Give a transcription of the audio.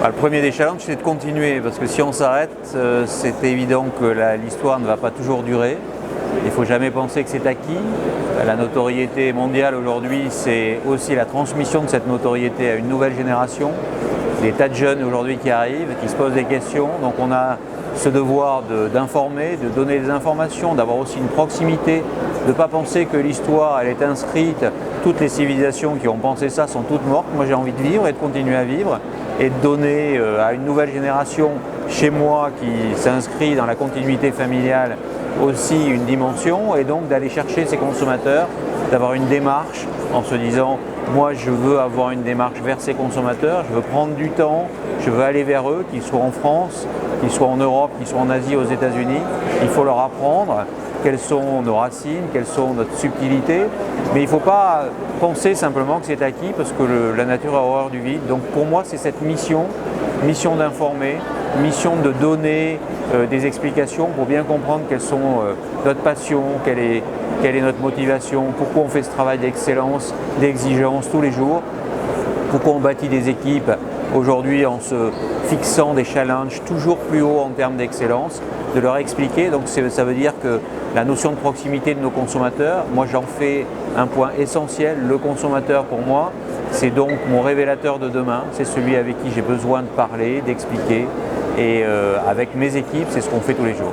Le premier des challenges, c'est de continuer, parce que si on s'arrête, c'est évident que l'histoire ne va pas toujours durer. Il ne faut jamais penser que c'est acquis. La notoriété mondiale aujourd'hui, c'est aussi la transmission de cette notoriété à une nouvelle génération. Des tas de jeunes aujourd'hui qui arrivent, qui se posent des questions. Donc on a ce devoir d'informer, de donner des informations, d'avoir aussi une proximité, de ne pas penser que l'histoire elle est inscrite. Toutes les civilisations qui ont pensé ça sont toutes mortes. Moi j'ai envie de vivre et de continuer à vivre et de donner à une nouvelle génération chez moi qui s'inscrit dans la continuité familiale aussi une dimension, et donc d'aller chercher ces consommateurs, d'avoir une démarche en se disant moi je veux avoir une démarche vers ces consommateurs, je veux prendre du temps, je veux aller vers eux, qu'ils soient en France, qu'ils soient en Europe, qu'ils soient en Asie, aux États-Unis. Il faut leur apprendre quelles sont nos racines, quelles sont notre subtilité, mais il ne faut pas penser simplement que c'est acquis parce que la nature a horreur du vide. Donc pour moi c'est cette mission d'informer, mission de donner des explications pour bien comprendre quelles sont notre passion, quelle est notre motivation, pourquoi on fait ce travail d'excellence, d'exigence tous les jours, pourquoi on bâtit des équipes aujourd'hui en se fixant des challenges toujours plus hauts en termes d'excellence, de leur expliquer. Donc ça veut dire que la notion de proximité de nos consommateurs, moi j'en fais un point essentiel. Le consommateur pour moi, c'est donc mon révélateur de demain, c'est celui avec qui j'ai besoin de parler, d'expliquer, et avec mes équipes, c'est ce qu'on fait tous les jours.